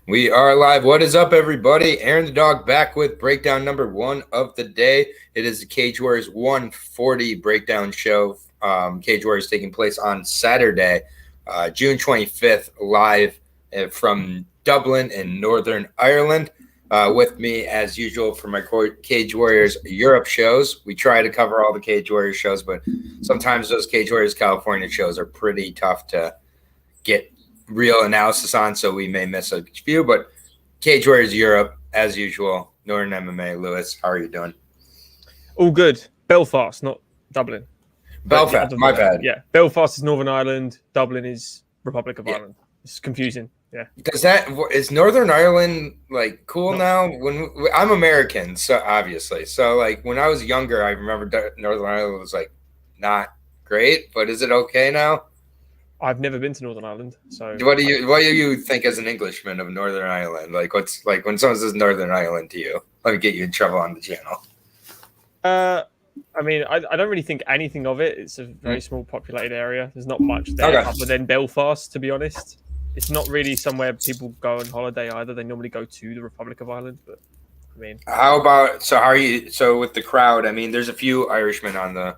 We are live. What is up, everybody? Aaron the Dog back with breakdown number one of the day. It is the Cage Warriors 140 breakdown show. Cage Warriors taking place on Saturday, June 25th, live from Dublin in Northern Ireland. With me, as usual, for my Cage Warriors Europe shows. We try to cover all the Cage Warriors shows, but sometimes those Cage Warriors California shows are pretty tough to get real analysis on, so we may miss a few. But Cage Warriors Europe, as usual. Norton MMA. Lewis, how are you doing? All good. Belfast, not Dublin. Belfast, my bad. Yeah, Belfast is Northern Ireland. Dublin is Republic of Ireland. It's confusing. Yeah. Is Northern Ireland like cool now? When I'm American, so obviously, so like when I was younger, I remember Northern Ireland was like not great, but is it okay now? I've never been to Northern Ireland, so what do you think as an Englishman of Northern Ireland? Like, what's like when someone says Northern Ireland to you? Let me get you in trouble on the channel. I mean, I don't really think anything of it. It's a very small populated area. There's not much there other than Belfast, to be honest. It's not really somewhere people go on holiday either. They normally go to the Republic of Ireland, but I mean, how are you? So with the crowd, I mean, there's a few Irishmen on the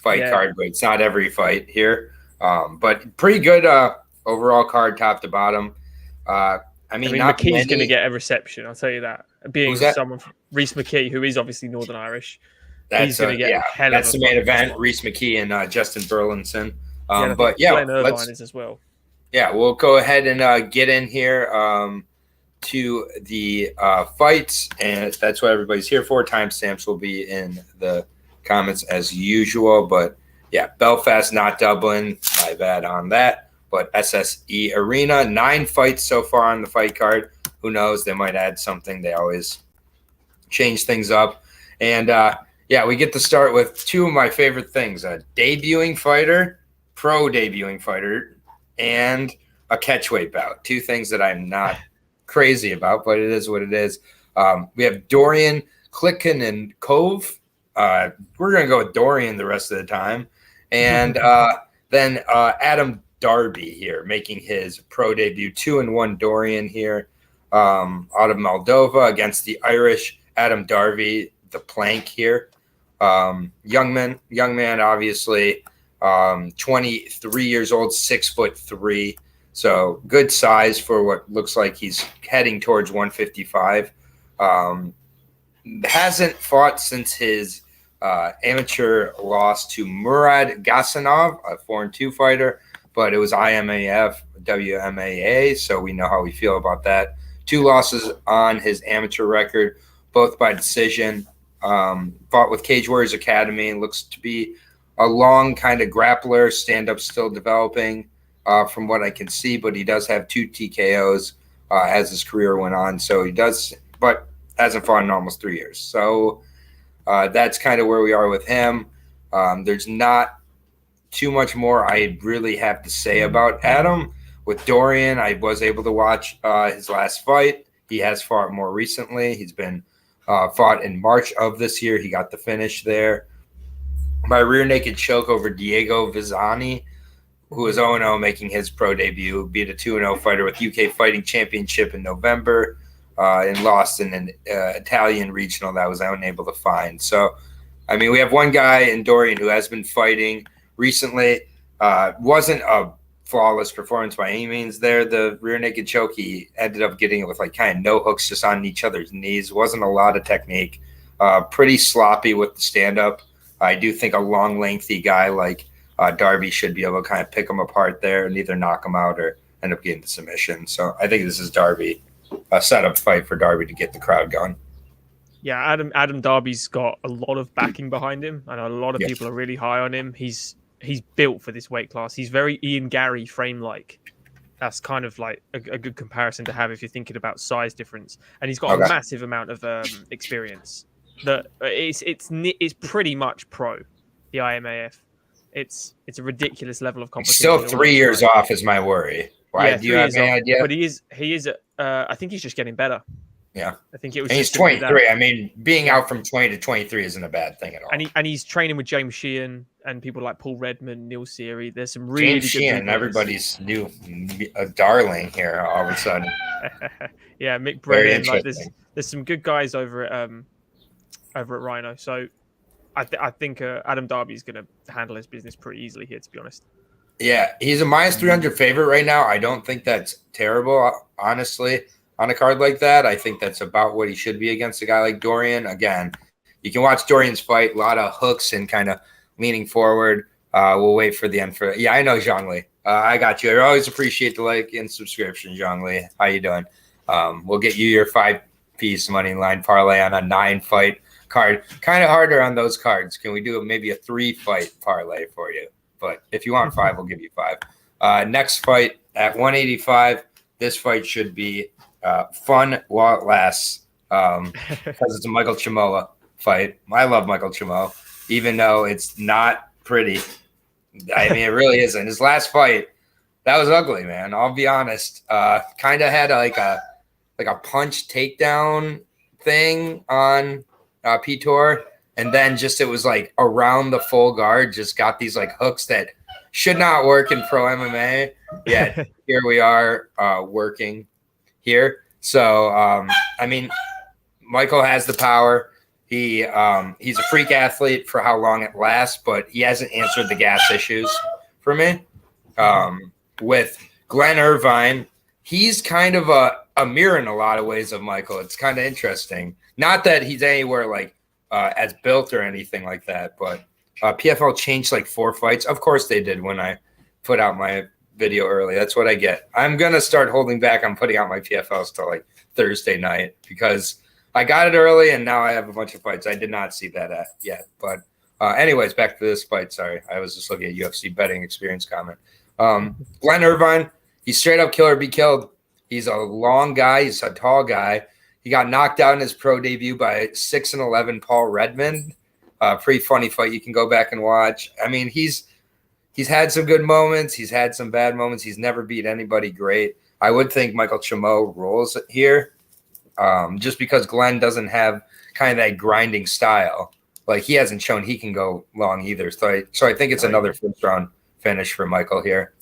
fight card, but it's not every fight here. But pretty good overall card, top to bottom. I mean McKee's going to get a reception. I'll tell you that. Being someone from Reese Mckee, who is obviously Northern Irish, he's going to get a hell of a that's the main event. Reese Mckee and Justin Burlinson. Irvine is as well. Yeah, we'll go ahead and get in here to the fights, and that's what everybody's here for. Timestamps will be in the comments as usual, but yeah, Belfast, not Dublin. My bad on that. But SSE Arena, 9 fights so far on the fight card. Who knows? They might add something. They always change things up. And we get to start with two of my favorite things: a debuting fighter, pro debuting fighter, and a catchweight bout. Two things that I'm not crazy about, but it is what it is. We have Dorian Klicken and Cove. We're going to go with Dorian the rest of the time. And then Adam Darby here making his pro debut. 2-1 Dorian here out of Moldova against the Irish Adam Darby, the plank here. Young man, obviously, 23 years old, 6'3", so good size for what looks like he's heading towards 155. Hasn't fought since his amateur loss to Murad Gasanov, a 4-2 fighter, but it was IMAF, WMAA, so we know how we feel about that. 2 losses on his amateur record, both by decision. Fought with Cage Warriors Academy, looks to be a long kind of grappler, stand-up still developing from what I can see, but he does have 2 TKOs as his career went on, so he does, but hasn't fought in almost 3 years. So that's kind of where we are with him. There's not too much more I really have to say about Adam. With Dorian, I was able to watch his last fight. He has fought more recently. He's been fought in March of this year. He got the finish there by rear naked choke over Diego Vizani, who was 0-0 making his pro debut, beat a 2-0 fighter with UK Fighting Championship in November. And lost in an Italian regional that I was unable to find. So, I mean, we have one guy in Dorian who has been fighting recently. Wasn't a flawless performance by any means there. The rear naked choke, he ended up getting it with like kind of no hooks just on each other's knees. Wasn't a lot of technique. Pretty sloppy with the stand-up. I do think a long, lengthy guy like Darby should be able to kind of pick him apart there and either knock him out or end up getting the submission. So I think this is Darby. A setup fight for Darby to get the crowd going. Yeah, Adam Darby's got a lot of backing behind him, and a lot of people are really high on him. He's built for this weight class. He's very Ian Gary frame-like. That's kind of like a good comparison to have if you're thinking about size difference. And he's got a massive amount of experience. It's pretty much pro, the IMAF. It's a ridiculous level of competition. Still 3 years off is my worry. Why? Yeah, do you have any idea? But he is. I think he's just getting better. Yeah. I think it was. And he's just gonna be 23. that. I mean, being out from 20 to 23 isn't a bad thing at all. And he's training with James Sheehan and people like Paul Redmond, Neil Seary. There's some really James good Sheehan, people. everybody's new a darling here all of a sudden. Yeah, Mcbain. Very Like interesting. there's some good guys over at Rhino. So I think Adam Darby is going to handle his business pretty easily here, to be honest. Yeah, he's a minus 300 favorite right now. I don't think that's terrible, honestly, on a card like that. I think that's about what he should be against a guy like Dorian. Again, you can watch Dorian's fight, a lot of hooks and kind of leaning forward. We'll wait for the end for it. Yeah, I know, Zhongli. I got you. I always appreciate the like and subscription, Zhongli. How you doing? We'll get you your 5-piece money line parlay on a 9-fight card. Kind of harder on those cards. Can we do maybe a 3-fight parlay for you? But if you want 5, we'll give you 5. Next fight at 185. This fight should be fun while it lasts because it's a Michael Chimaola fight. I love Michael Chimaola, even though it's not pretty. I mean, it really isn't. His last fight, that was ugly, man. I'll be honest. Kind of had like a punch takedown thing on P-Tour. And then just it was like around the full guard, just got these like hooks that should not work in pro MMA. Yeah, here we are working here. So, I mean, Michael has the power. He's a freak athlete for how long it lasts, but he hasn't answered the gas issues for me. With Glenn Irvine, he's kind of a mirror in a lot of ways of Michael. It's kind of interesting. Not that he's anywhere like as built or anything like that, but PFL changed like 4 fights. Of course they did when I put out my video early. That's what I get. I'm going to start holding back on putting out my PFLs till like Thursday night because I got it early and now I have a bunch of fights. I did not see that yet. But anyways, back to this fight. Sorry. I was just looking at UFC betting experience comment. Glenn Irvine, he's straight up kill or be killed. He's a long guy. He's a tall guy. He got knocked out in his pro debut by 6'11" Paul Redmond. Pretty funny fight. You can go back and watch. I mean, he's had some good moments. He's had some bad moments. He's never beat anybody great. I would think Michael Chimaola rolls here just because Glenn doesn't have kind of that grinding style. Like, he hasn't shown he can go long either. So I think it's another first-round finish for Michael here.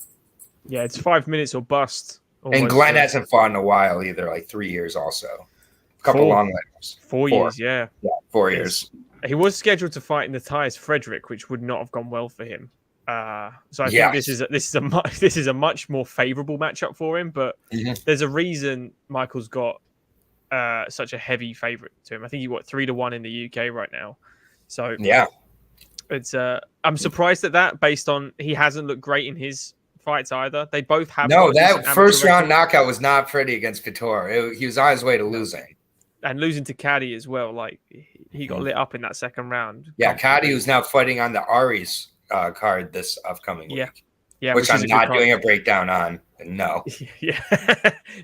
Yeah, it's 5 minutes or bust. And Glenn hasn't fought in a while either, like 3 years also. Couple long letters. 4 years, yeah. Yeah, 4 years. He was scheduled to fight in the ties Frederick, which would not have gone well for him. So I think this is a much more favorable matchup for him. But there's a reason Michael's got such a heavy favorite to him. I think he got 3-1 in the UK right now. So yeah, it's I'm surprised at that. Based on he hasn't looked great in his fights either. They both have that first round knockout was not pretty against Couture. He was on his way to losing. And losing to Caddy as well. Like, he got lit up in that second round. Yeah, Caddy, who's now fighting on the Ari's card this upcoming week. Yeah, which I'm not doing a breakdown on. No. Yeah,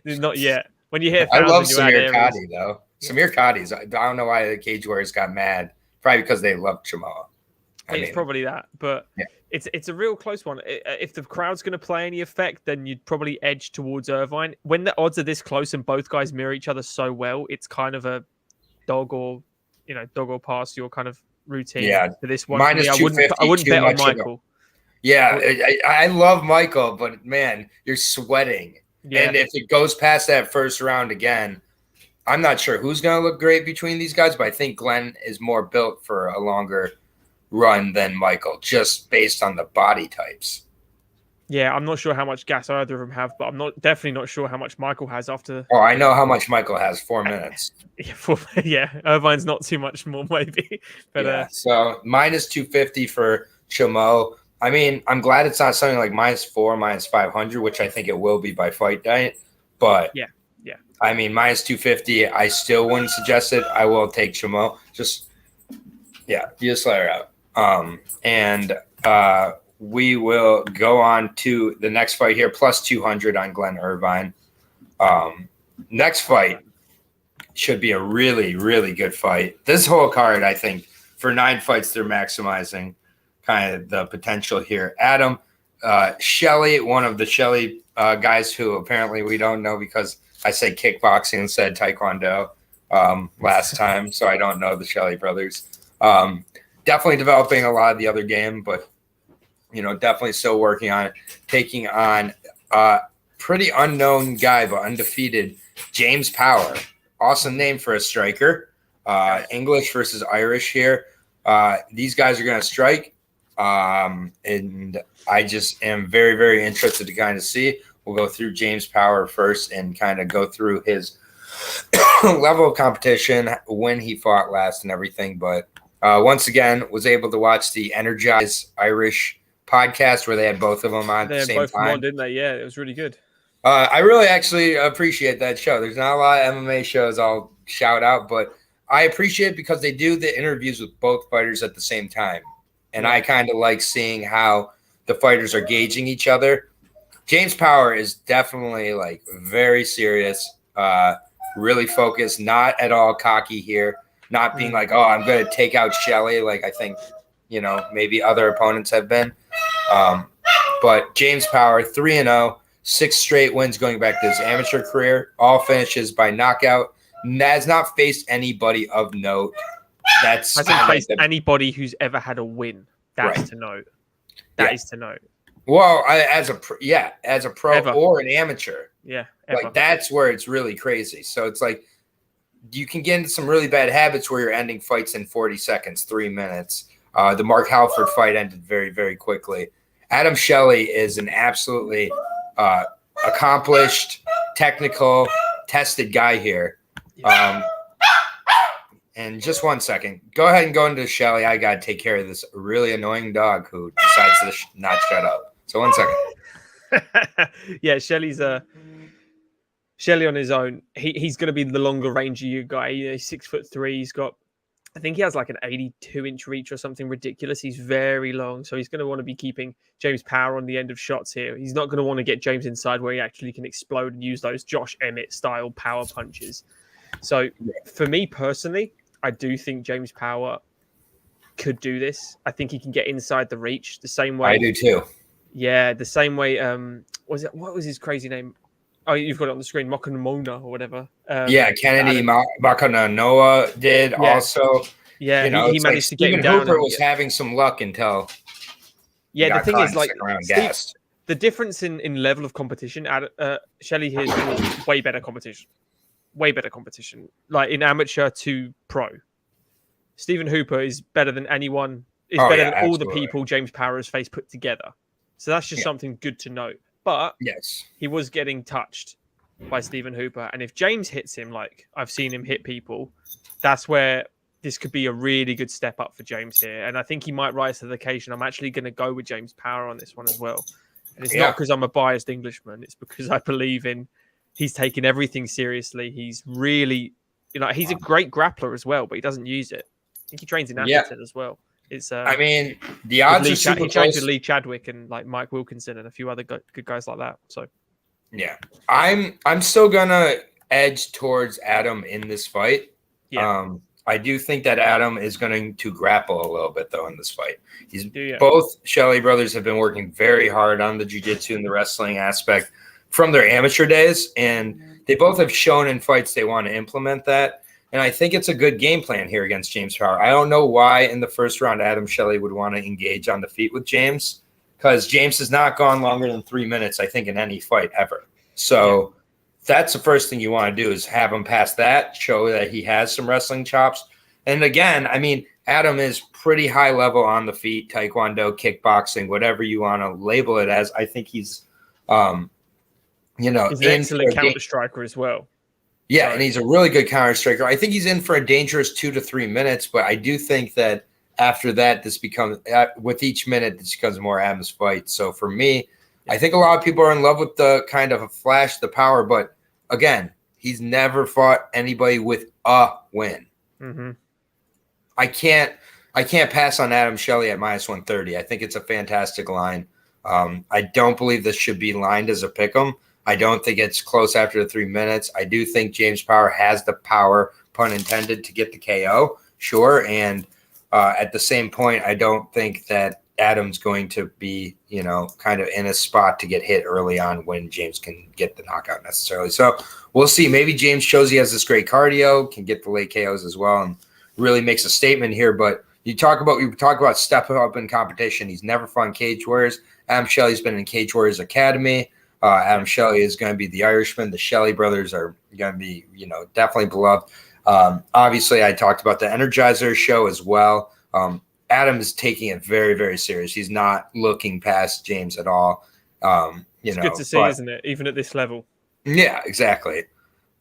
not yet. When you hear, I love Samir Caddy though. Samir Caddy's. I don't know why the Cage Warriors got mad. Probably because they love Chimaola. It's probably that, but it's a real close one. If the crowd's going to play any effect, then you'd probably edge towards Irvine. When the odds are this close and both guys mirror each other so well, it's kind of a dog or pass your kind of routine for this one. Minus I wouldn't bet on Michael. Yeah, I love Michael, but man, you're sweating. Yeah. And if it goes past that first round again, I'm not sure who's going to look great between these guys, but I think Glenn is more built for a longer run than Michael, just based on the body types. Yeah, I'm not sure how much gas either of them have, but I'm definitely not sure how much Michael has after. Oh, I know how much Michael has. 4 minutes. Irvine's not too much more, maybe. But so minus 250 for Chimaola. I mean, I'm glad it's not something like -4, -500, which I think it will be by fight night. But yeah. I mean, minus 250, I still wouldn't suggest it. I will take Chimaola. You just let her out. And we will go on to the next fight here, plus 200 on Glenn Irvine. Next fight should be a really, really good fight. This whole card, I think, for 9 fights, they're maximizing kind of the potential here. Adam Shelley, one of the Shelley guys who apparently we don't know because I say kickboxing instead Taekwondo. last time, so I don't know the Shelley brothers. Definitely developing a lot of the other game, but definitely still working on it. Taking on a pretty unknown guy, but undefeated, James Power. Awesome name for a striker. English versus Irish here. These guys are going to strike, and I just am very, very interested to kind of see. We'll go through James Power first and kind of go through his level of competition, when he fought last and everything. But once again, was able to watch the Energize Irish podcast where they had both of them on at the same time. Didn't they? Yeah, it was really good. I really actually appreciate that show. There's not a lot of MMA shows I'll shout out, but I appreciate it because they do the interviews with both fighters at the same time. And I kind of like seeing how the fighters are gauging each other. James Power is definitely like very serious, really focused, not at all cocky here, not being like, oh, I'm going to take out Shelley like I think, maybe other opponents have been. But James Power, 3-0, 6 straight wins going back to his amateur career, all finishes by knockout. Has not faced anybody of note. Hasn't faced anybody who's ever had a win. That's to note. That is to note. Well, as a pro ever. Or an amateur. Yeah. Ever. Like that's where it's really crazy. So it's like you can get into some really bad habits where you're ending fights in 40 seconds, 3 minutes. The Mark Halford fight ended very, very quickly. Adam Shelley is an absolutely accomplished, technical, tested guy here. And just 1 second. Go ahead and go into Shelley. I got to take care of this really annoying dog who decides to not shut up. So 1 second. Yeah, Shelley on his own. He's going to be the longer range guy. He's 6'3". He's got, I think he has like an 82-inch reach or something ridiculous. He's very long. So he's going to want to be keeping James Power on the end of shots here. He's not going to want to get James inside where he actually can explode and use those Josh Emmett style power punches. So for me personally, I do think James Power could do this. I think he can get inside the reach the same way. I do too. Yeah, the same way. What was his crazy name? Oh, you've got it on the screen, Mokanamona or whatever. Kennedy Mokananoa did also. Yeah, he managed to get him down. Hooper was having some luck until. Yeah, the thing is, like, the difference in level of competition. Shelley here is way better competition. Way better competition, like in amateur to pro. Stephen Hooper is better than anyone. Is better than all the people James Power has faced put together. So that's just something good to note. But he was getting touched by Stephen Hooper, and if James hits him, like I've seen him hit people, that's where this could be a really good step up for James here. And I think he might rise to the occasion. I'm actually going to go with James Power on this one as well. And it's not because I'm a biased Englishman. It's because I believe in. He's taken everything seriously. He's really, he's a great grappler as well, but he doesn't use it. I think he trains in Atherton as well. It's. The odds are super close. He trained with Lee Chadwick and like Mike Wilkinson and a few other good guys like that. So, yeah, I'm still gonna edge towards Adam in this fight. Yeah. I do think that Adam is going to grapple a little bit though in this fight. Both Shelley brothers have been working very hard on the jiu-jitsu and the wrestling aspect from their amateur days, and they both have shown in fights they want to implement that. And I think it's a good game plan here against James Power. I don't know why in the first round Adam Shelley would want to engage on the feet with James, because James has not gone longer than 3 minutes, I think, in any fight ever. So that's the first thing you want to do is have him pass that, show that he has some wrestling chops. And again, Adam is pretty high level on the feet, taekwondo, kickboxing, whatever you want to label it as. I think he's he's an excellent counter striker as well. Yeah, and he's a really good counter striker. I think he's in for a dangerous 2 to 3 minutes, but I do think that after that, this becomes with each minute, this becomes more Adam's fight. So for me, I think a lot of people are in love with the kind of a flash, the power, but again, he's never fought anybody with a win. Mm-hmm. I can't pass on Adam Shelley at -130. I think it's a fantastic line. I don't believe this should be lined as a pick'em. I don't think it's close after the 3 minutes. I do think James Power has the power, pun intended, to get the KO, sure. And at the same point, I don't think that Adam's going to be, kind of in a spot to get hit early on when James can get the knockout necessarily. So we'll see. Maybe James shows he has this great cardio, can get the late KOs as well, and really makes a statement here. But you talk about stepping up in competition. He's never fought in Cage Warriors. Adam Shelley's been in Cage Warriors Academy. Adam Shelley is going to be the Irishman. The Shelley brothers are going to be, definitely beloved. Obviously, I talked about the Energizer show as well. Adam is taking it very, very serious. He's not looking past James at all. It's good to see, isn't it? Even at this level. Yeah, exactly.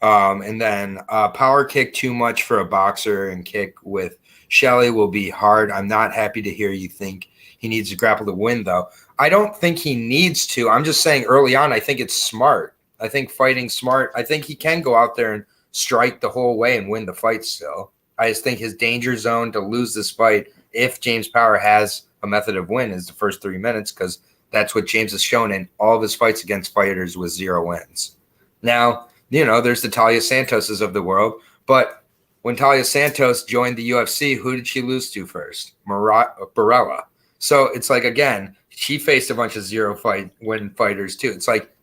And then power kick too much for a boxer and kick with Shelley will be hard. I'm not happy to hear you think he needs to grapple to win, though. I don't think he needs to. I'm just saying early on, I think it's smart. I think fighting smart. I think he can go out there and strike the whole way and win the fight still. I just think his danger zone to lose this fight, if James Power has a method of win, is the first 3 minutes, because that's what James has shown in all of his fights against fighters with 0 wins. Now, there's the Talia Santoses of the world, but when Talia Santos joined the UFC, who did she lose to first? Barella. So it's like, again, she faced a bunch of 0-win fighters too. It's like,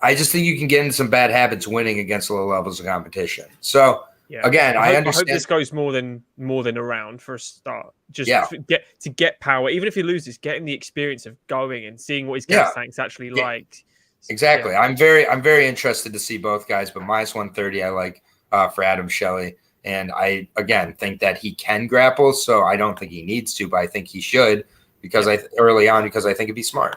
I just think you can get into some bad habits winning against low levels of competition. So again, I understand. I hope this goes more than a round for a start. Just to get Power, even if he loses, getting the experience of going and seeing what his gas tank's actually like. Exactly. Yeah. I'm very interested to see both guys, but -130 I like for Adam Shelley. And I, again, think that he can grapple, so I don't think he needs to, but I think he should early on because I think it'd be smart.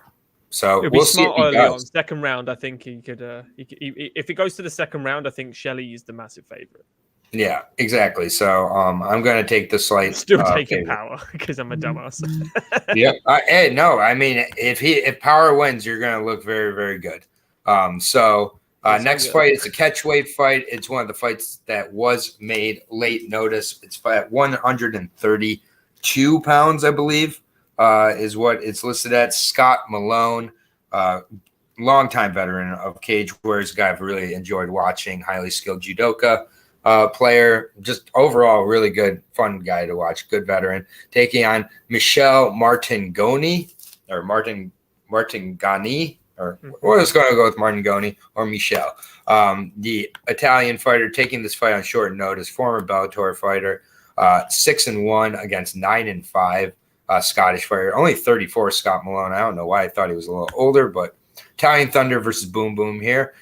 So we'll see if he does. Second round, I think he could. If it goes to the second round, I think Shelley is the massive favorite. Yeah, exactly. So I'm going to take the slight. Still taking Power because I'm a dumbass. Yep. No, I mean, if Power wins, you're going to look very, very good. Next fight is a catchweight fight. It's one of the fights that was made late notice. It's at 132 pounds, I believe, is what it's listed at. Scott Malone, longtime veteran of Cage Warriors, a guy I've really enjoyed watching, highly skilled judoka player, just overall really good, fun guy to watch, good veteran, taking on Michel Martingoni, or Martingani, or we're just going to go with Martingoni or Michel, the Italian fighter taking this fight on short notice, former Bellator fighter, 6-1 against 9-5 Scottish fighter, only 34. Scott Malone. I don't know why I thought he was a little older, but Italian Thunder versus Boom Boom here.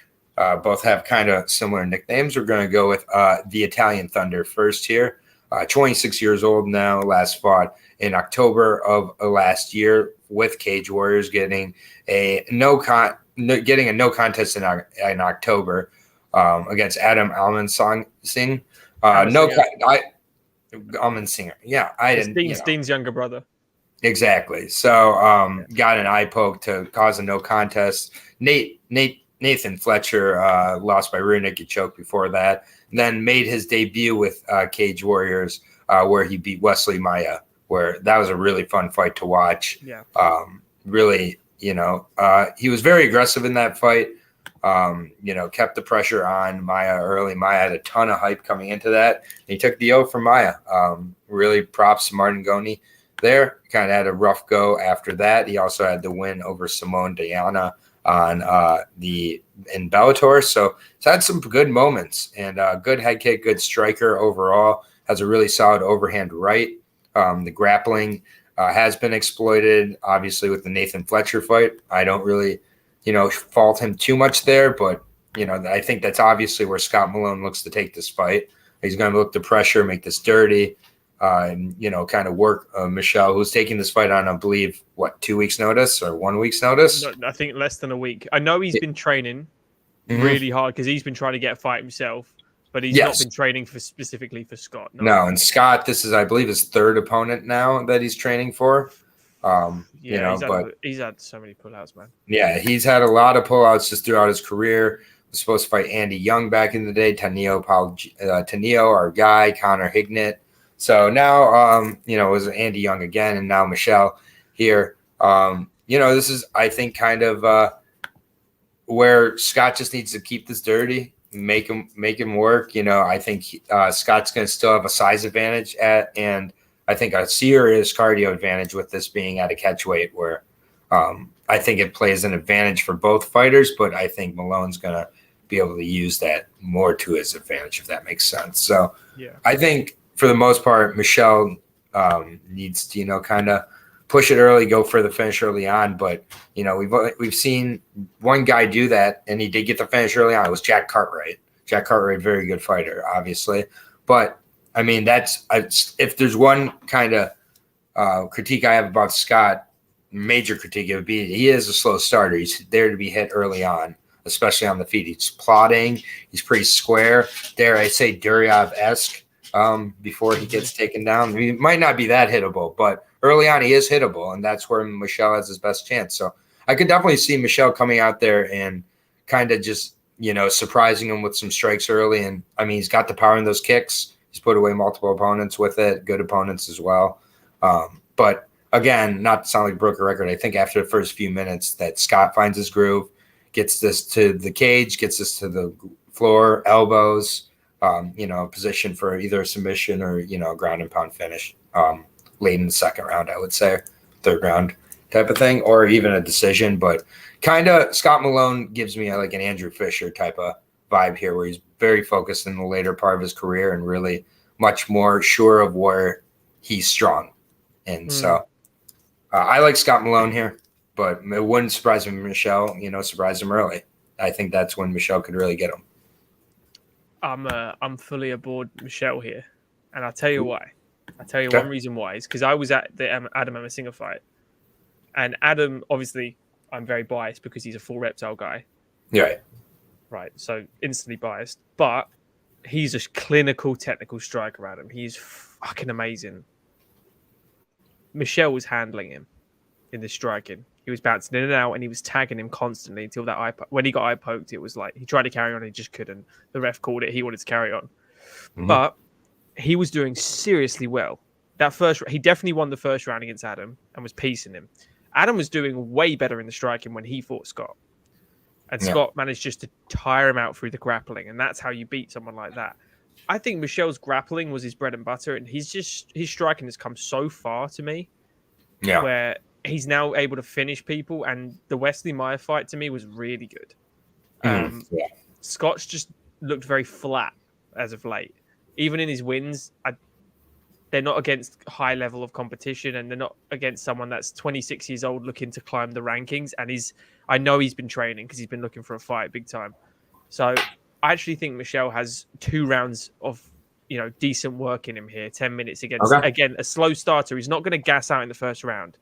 Both have kind of similar nicknames. We're going to go with the Italian Thunder first here. 26 years old now, last fought in October of last year with Cage Warriors, getting a no contest in October against Adam Almensing. Almensinger. Yeah, I didn't. Steen's younger brother. Exactly. So got an eye poke to cause a no contest. Nathan Fletcher lost by rear naked choke before that, and then made his debut with Cage Warriors, where he beat Wesley Maya, where that was a really fun fight to watch. Yeah. Really, he was very aggressive in that fight. Kept the pressure on Maya early. Maya had a ton of hype coming into that. He took the O from Maya. Really props to Martingoni there. Kind of had a rough go after that. He also had the win over Simone Diana on in Bellator. So it's had some good moments, and good head kick, good striker overall. Has a really solid overhand right. The grappling has been exploited, obviously, with the Nathan Fletcher fight. I don't really, fault him too much there, but, I think that's obviously where Scott Malone looks to take this fight. He's going to look to pressure, make this dirty, and, kind of work Michelle, who's taking this fight on, I believe, 2 weeks notice or 1 week's notice? No, I think less than a week. I know he's been training really hard because he's been trying to get a fight himself, but he's not been training specifically for Scott. No, and Scott, this is, I believe, his third opponent now that he's training for. He's had so many pullouts, man. Yeah, he's had a lot of pullouts just throughout his career. Was supposed to fight Andy Young back in the day, Tanio, our guy, Connor Hignett. So now, it was Andy Young again, and now Michelle here. This is, I think, kind of where Scott just needs to keep this dirty, make him work. I think Scott's going to still have a size advantage and I think, a serious cardio advantage with this being at a catch weight where I think it plays an advantage for both fighters, but I think Malone's going to be able to use that more to his advantage, if that makes sense. So I think for the most part, Michelle needs to, kind of push it early, go for the finish early on. But, we've seen one guy do that, and he did get the finish early on. It was Jack Cartwright. Jack Cartwright, very good fighter, obviously. But, I mean, if there's one kind of critique I have about Scott, major critique, it would be he is a slow starter. He's there to be hit early on, especially on the feet. He's plodding. He's pretty square. Dare I say Duryev-esque before he gets taken down. He might not be that hittable, but early on he is hittable, and that's where Michelle has his best chance. So I could definitely see Michelle coming out there and kind of just, surprising him with some strikes early. And, I mean, he's got the power in those kicks. He's put away multiple opponents with it, good opponents as well. But, again, not to sound like a broken record, I think after the first few minutes that Scott finds his groove, gets this to the cage, gets this to the floor, elbows, position for either a submission or, ground and pound finish late in the second round, I would say, third round type of thing, or even a decision. But kind of Scott Malone gives me like an Andrew Fisher type of vibe here, where he's very focused in the later part of his career and really much more sure of where he's strong. And so I like Scott Malone here, but it wouldn't surprise me if Michelle, surprised him early. I think that's when Michelle could really get him. I'm fully aboard Michelle here, and I'll tell you why. I'll tell you one reason why is because I was at the Adam Amasinga fight, and Adam, obviously, I'm very biased because he's a full reptile guy. Yeah. Right. So instantly biased, but he's a clinical, technical striker, Adam. He's fucking amazing. Michelle was handling him in the striking. He was bouncing in and out, and he was tagging him constantly until that eye. When he got eye poked, it was like he tried to carry on, and he just couldn't. The ref called it. He wanted to carry on, but he was doing seriously well. He definitely won the first round against Adam and was piecing him. Adam was doing way better in the striking when he fought Scott, and Scott managed just to tire him out through the grappling, and that's how you beat someone like that. I think Michelle's grappling was his bread and butter, and his striking has come so far to me, where he's now able to finish people. And the Wesley Meyer fight to me was really good. Scott's just looked very flat as of late. Even in his wins, they're not against high level of competition, and they're not against someone that's 26 years old looking to climb the rankings. And I know he's been training because he's been looking for a fight big time. So I actually think Michelle has 2 rounds of, decent work in him here. 10 minutes against, again, a slow starter. He's not going to gas out in the first round.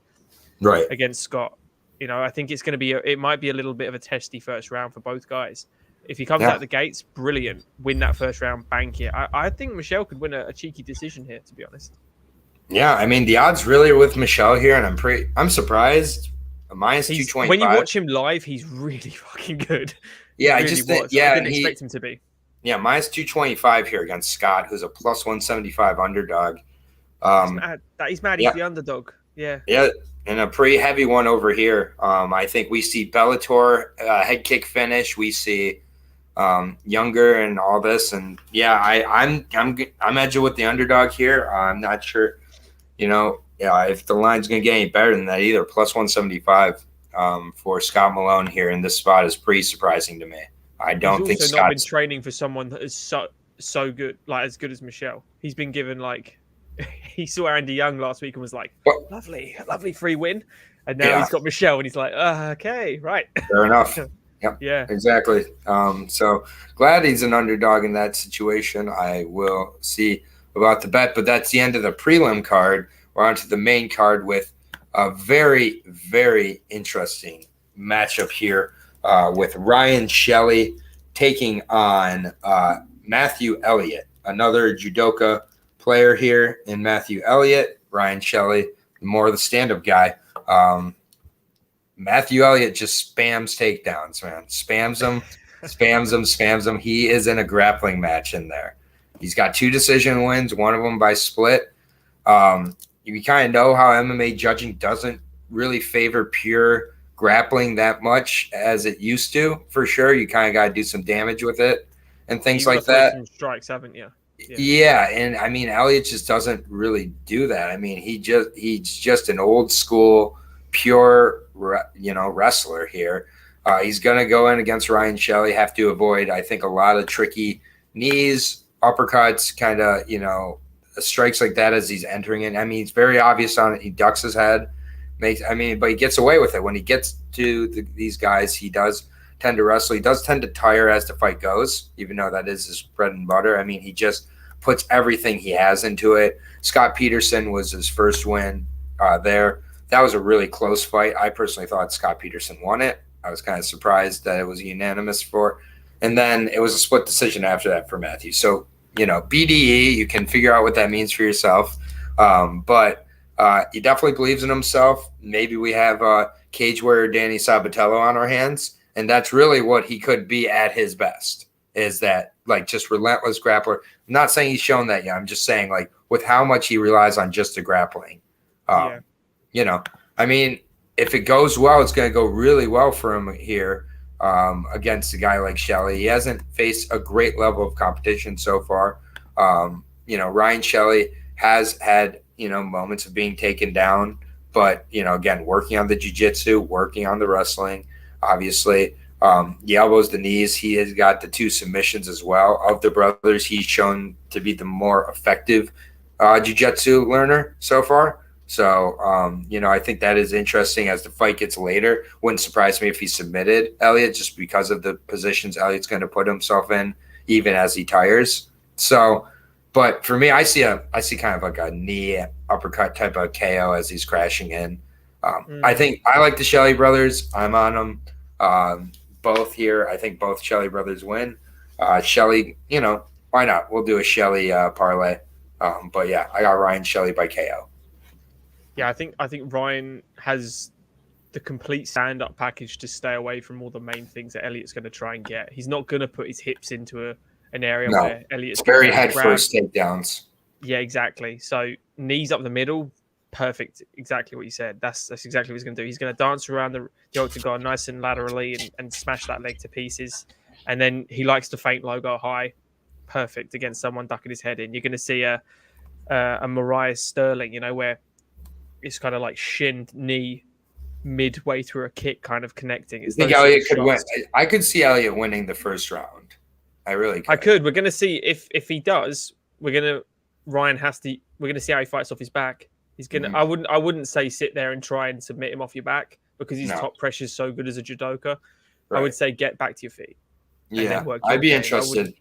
Right. Against Scott. I think it's going to be, it might be a little bit of a testy first round for both guys. If he comes out the gates, brilliant. Win that first round, bank it. I think Michelle could win a cheeky decision here, to be honest. Yeah, I mean, the odds really are with Michelle here, and I'm surprised. Minus 225. When you watch him live, he's really fucking good. Yeah, really I didn't expect him to be. Yeah, minus 225 here against Scott, who's a plus 175 underdog. He's mad. He's the underdog. Yeah. Yeah, and a pretty heavy one over here. I think we see Bellator head kick finish. We see Younger and all this, and I'm edging with the underdog here. I'm not sure, if the line's going to get any better than that either. Plus 175 for Scott Malone here in this spot is pretty surprising to me. I don't think Scott's not been training for someone that is so good, like as good as Michelle. He's been given he saw Andy Young last week and was like, lovely free win, and now he's got Michelle, and he's like, okay, right, fair enough. Yep. Yeah, exactly. So glad he's an underdog in that situation. I will see about the bet, but that's the end of the prelim card. We're on to the main card with a very, very interesting matchup here with Ryan Shelley taking on Matthew Elliott, another judoka player here in Matthew Elliott. Ryan Shelley, more of the stand-up guy. Matthew Elliott just spams takedowns, man. Spams them. He is in a grappling match in there. He's got 2 decision wins, one of them by split. You kind of know how MMA judging doesn't really favor pure grappling that much as it used to, for sure. You kind of got to do some damage with it and things like that. Some strikes, haven't you? Yeah, and I mean, Elliott just doesn't really do that. I mean, he's just an old school, pure, wrestler here. He's going to go in against Ryan Shelley, have to avoid, I think, a lot of tricky knees, uppercuts, kind of, strikes like that as he's entering in. I mean, it's very obvious on it. He ducks his head, but he gets away with it. When he gets to these guys, he does tend to wrestle. He does tend to tire as the fight goes, even though that is his bread and butter. I mean, he just puts everything he has into it. Scott Peterson was his first win there. That was a really close fight. I personally thought Scott Peterson won it. I was kind of surprised that it was unanimous for. And then it was a split decision after that for Matthew. So, BDE, you can figure out what that means for yourself. But he definitely believes in himself. Maybe we have Cage Warrior Danny Sabatello on our hands. And that's really what he could be at his best, is that just relentless grappler. I'm not saying he's shown that yet. I'm just saying with how much he relies on just the grappling. I mean, if it goes well, it's going to go really well for him here against a guy like Shelley. He hasn't faced a great level of competition so far. Ryan Shelley has had, moments of being taken down, but, again, working on the jiu-jitsu, working on the wrestling, obviously. The elbows, the knees, he has got the 2 submissions as well. Of the brothers, he's shown to be the more effective jiu-jitsu learner so far. So, I think that is interesting as the fight gets later. Wouldn't surprise me if he submitted Elliott just because of the positions Elliott's going to put himself in, even as he tires. So, but for me, I see kind of like a knee uppercut type of KO as he's crashing in. I think I like the Shelley brothers. I'm on them both here. I think both Shelley brothers win. Shelley, why not? We'll do a Shelley parlay. But yeah, I got Ryan Shelley by KO. Yeah, I think Ryan has the complete stand-up package to stay away from all the main things that Elliott's going to try and get. He's not going to put his hips into an area where Elliott's very head first takedowns. Yeah, exactly. So knees up the middle, perfect. Exactly what you said. That's exactly what he's going to do. He's going to dance around the octagon nice and laterally and smash that leg to pieces. And then he likes to feint low, go high. Perfect against someone ducking his head in. You're going to see a Mariah Sterling, where it's kind of like shin, knee, midway through a kick, kind of connecting. I think Elliott could win. I could see Elliott winning the first round. I really could. I could. We're going to see if he does. We're going to see how he fights off his back. He's going to. Mm-hmm. I wouldn't say sit there and try and submit him off your back because his top pressure is so good as a judoka. Right. I would say get back to your feet. Yeah, I'd be interested.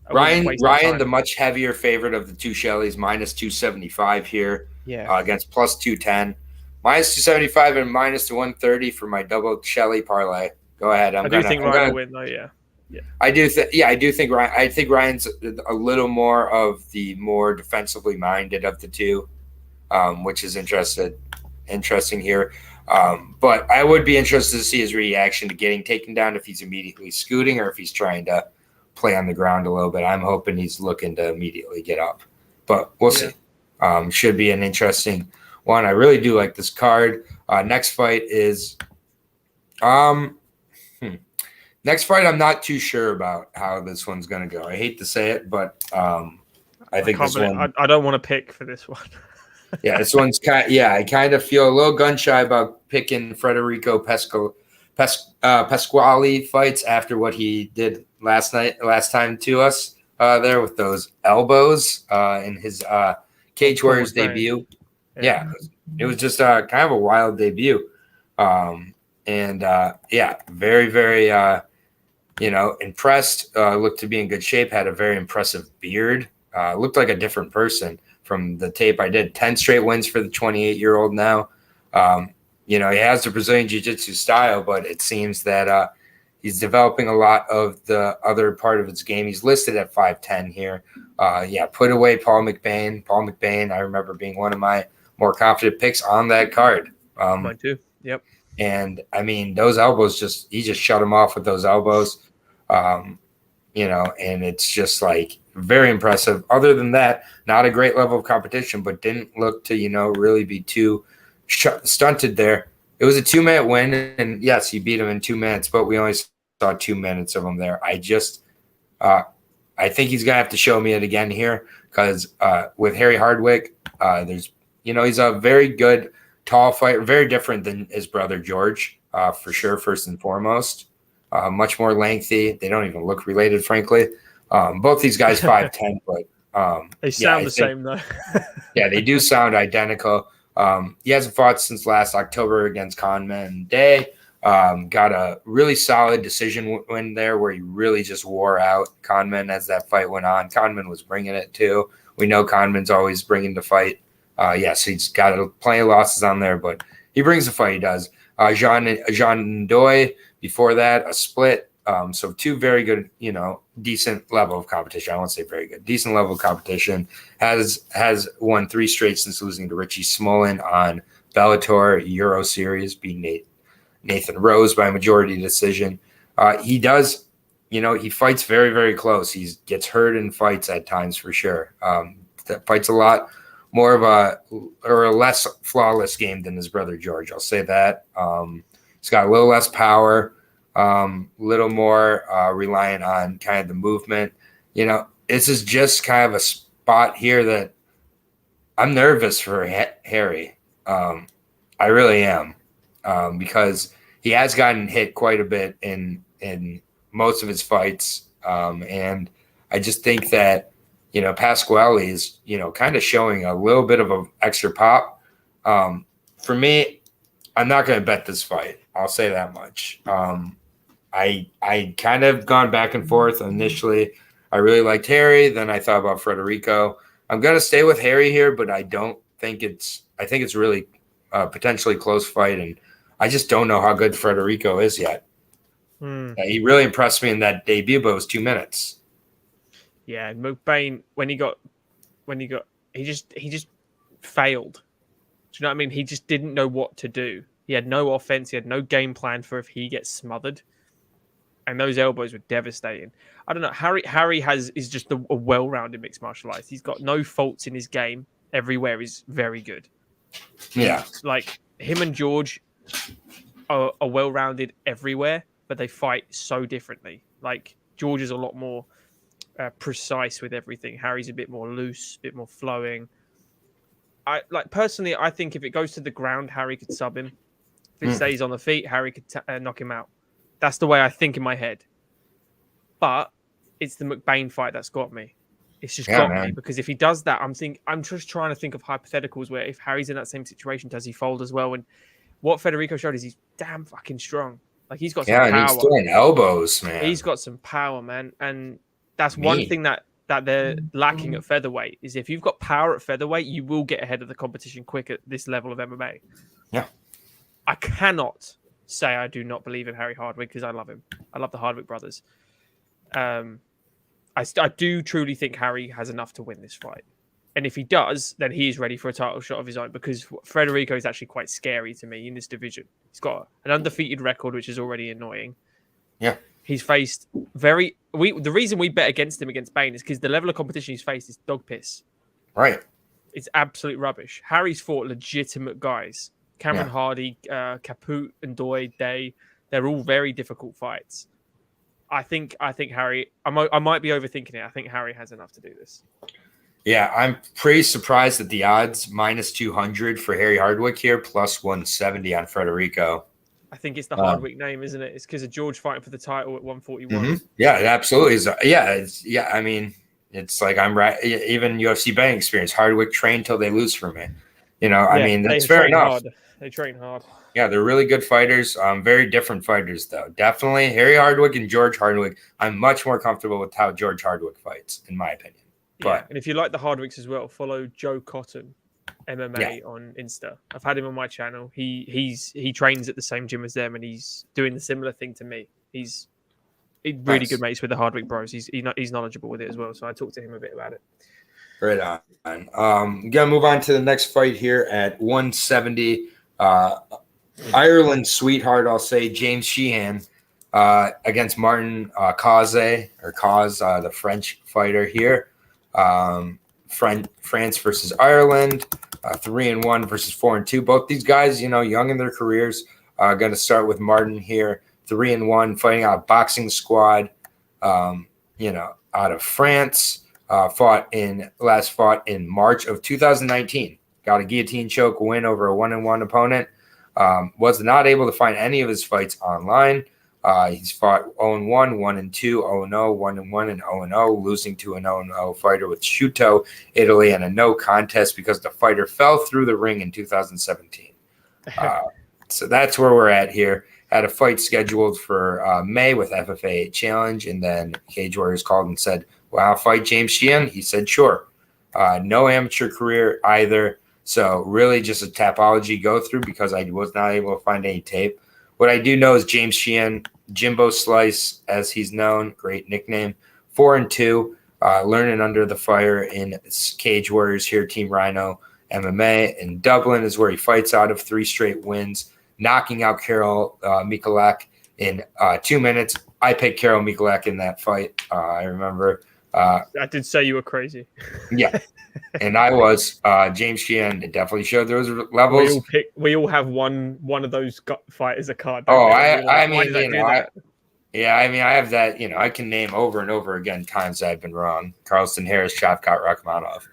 Ryan, the much heavier favorite of the 2 Shelleys, minus 275 here. Yeah. Against plus 210. Minus 275 and minus 130 for my double Shelley parlay. Go ahead. I do think Ryan will win, though. Yeah. I do think Ryan. I think Ryan's a little more of the more defensively minded of the 2, which is interesting here. But I would be interested to see his reaction to getting taken down, if he's immediately scooting or if he's trying to play on the ground a little bit. I'm hoping he's looking to immediately get up, but we'll see. Should be an interesting one. I really do like this card. Next fight is next fight. I'm not too sure about how this one's going to go. I hate to say it, but I think this one. I don't want to pick for this one. Yeah, this one's I kind of feel a little gun shy about picking Federico Pasquale fights after what he did last time to us there with those elbows in his Cage Warriors debut. Yeah, it was just kind of a wild debut. Very, very, impressed. Looked to be in good shape, had a very impressive beard. Looked like a different person from the tape I did. 10 straight wins for the 28-year-old now. He has the Brazilian Jiu-Jitsu style, but it seems that he's developing a lot of the other part of his game. He's listed at 5'10" here. Put away Paul Mcbain. Paul Mcbain, I remember being one of my more confident picks on that card. Mine too. Yep. And, I mean, those elbows he just shut him off with those elbows. And it's just like very impressive. Other than that, not a great level of competition, but didn't look to, really be too stunted there. It was a 2-minute win, and yes, he beat him in 2 minutes, but we only saw 2 minutes of him there. I just I think he's gonna have to show me it again here because with Harry Hardwick, there's he's a very good tall fighter, very different than his brother George, for sure. First and foremost, much more lengthy. They don't even look related, frankly. Both these guys 5'10", but they sound the same though. Yeah, they do sound identical. He hasn't fought since last October against Conman Day. Got a really solid decision win there where he really just wore out Conman as that fight went on. Conman was bringing it too. We know Conman's always bringing the fight. So he's got plenty of losses on there, but he brings the fight. He does. Jean Ndoye before that, a split. So two very good, decent level of competition. I won't say very good, decent level of competition. Has won 3 straight since losing to Richie Smolin on Bellator Euro Series, beating Nathan Rose by majority decision. He does, he fights very, very close. He gets hurt in fights at times for sure. That fights a lot more of a less flawless game than his brother George. I'll say that. He's got a little less power, little more reliant on kind of the movement. This is just kind of a spot here that I'm nervous for Harry. I really am, because he has gotten hit quite a bit in most of his fights, and I just think that Pasquale is kind of showing a little bit of an extra pop. For me, I'm not going to bet this fight. I'll say that much. I kind of gone back and forth. Initially, I really liked Harry. Then I thought about Federico. I'm going to stay with Harry here, but I think it's really a potentially close fight, and I just don't know how good Federico is yet. He really impressed me in that debut, but it was 2 minutes. Yeah, Mcbain he just failed. Do you know what I mean? He just didn't know what to do. He had no offense. He had no game plan for if he gets smothered. And those elbows were devastating. I don't know. Harry is just a well-rounded mixed martial artist. He's got no faults in his game. Everywhere is very good. Yeah. Like him and George are well-rounded everywhere, but they fight so differently. Like George is a lot more precise with everything. Harry's a bit more loose, a bit more flowing. Personally, I think if it goes to the ground, Harry could sub him. If it stays on the feet, Harry could knock him out. That's the way I think in my head. But it's the Mcbain fight that's got me. It's just got me because if he does that, I'm just trying to think of hypotheticals where if Harry's in that same situation, does he fold as well? And what Federico showed is he's damn fucking strong. Like he's got some power. And he's throwing elbows, man. He's got some power, man. And that's one thing that they're lacking at featherweight is if you've got power at featherweight, you will get ahead of the competition quick at this level of MMA. Yeah. I cannot say I do not believe in Harry Hardwick because I love him. I love the Hardwick brothers. I do truly think Harry has enough to win this fight. And if he does, then he is ready for a title shot of his own because Federico is actually quite scary to me in this division. He's got an undefeated record, which is already annoying. Yeah. He's faced the reason we bet against him against Bain is because the level of competition he's faced is dog piss. Right. It's absolute rubbish. Harry's fought legitimate guys. Cameron Hardy, Caput, Ndoye, Day. They're all very difficult fights. I think Harry. I might be overthinking it. I think Harry has enough to do this. Yeah, I'm pretty surprised at the odds minus 200 for Harry Hardwick here, plus 170 on Federico. I think it's the Hardwick name, isn't it? It's because of George fighting for the title at 141. Mm-hmm. Yeah, it absolutely is. I mean, it's like I'm right. Even UFC betting experience, Hardwick train till they lose for me. I mean, that's fair enough. Hard. They train hard. Yeah, they're really good fighters. Very different fighters, though. Definitely Harry Hardwick and George Hardwick. I'm much more comfortable with how George Hardwick fights, in my opinion. But and if you like the Hardwicks as well, follow Joe Cotton MMA on Insta. I've had him on my channel. He trains at the same gym as them, and he's doing the similar thing to me. He's really good mates with the Hardwick bros. He's knowledgeable with it as well. So I talked to him a bit about it. Right on. Gonna move on to the next fight here at 170. Ireland sweetheart, I'll say, James Sheehan against Martin Cause, the French fighter here. France versus Ireland, 3-1 versus 4-2. Both these guys, young in their careers. Going to start with Martin here, 3-1, fighting out Boxing Squad. out of France. Fought in March of 2019. Got a guillotine choke win over a 1-1 opponent. Was not able to find any of his fights online. He's fought 0-1, 1-2, 0-0, 1-1, and 0-0, losing to an 0-0 fighter with Shuto, Italy, and a no contest because the fighter fell through the ring in 2017. So that's where we're at here. Had a fight scheduled for May with FFA Challenge, and then Cage Warriors called and said, "Well, I'll fight James Sheehan." He said, "Sure." No amateur career either. So really just a tapology go through because I was not able to find any tape. What I do know is James Sheehan, Jimbo Slice, as he's known, great nickname, 4-2, learning under the fire in Cage Warriors here, Team Rhino MMA. In Dublin is where he fights out of 3 straight wins, knocking out Karol Michalek in 2 minutes. I picked Karol Michalek in that fight. I remember. I did say you were crazy. Yeah. And I was. James Sheehan definitely showed those levels. We all have one of those fight as a card. I mean, I have that. I can name over and over again times I've been wrong. Carlston Harris, Shavkat Rakhmonov.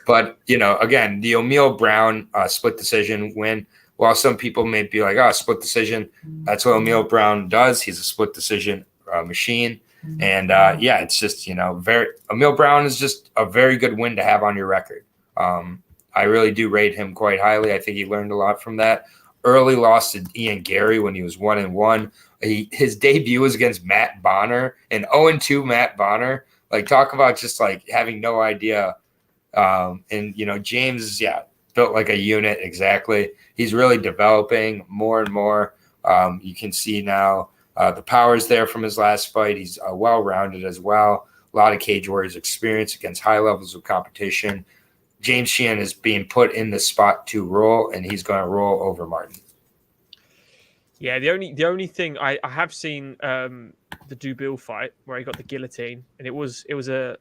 But again, the O'Meal Brown split decision win. While some people may be like, "Oh, split decision," that's what O'Meal Brown does. He's a split decision machine. And it's just O'Meal Brown is just a very good win to have on your record. I really do rate him quite highly. I think he learned a lot from that. Early loss to Ian Gary when he was 1-1. His debut was against Matt Bonner, and 0-2 Matt Bonner. Like, talk about just like having no idea. James is built like a unit exactly. He's really developing more and more. You can see now. The power's there from his last fight. He's well-rounded as well. A lot of Cage Warriors experience against high levels of competition. James Sheehan is being put in the spot to roll, and he's going to roll over Martin. Yeah, the only thing I have seen the Dubil fight where he got the guillotine, and it was a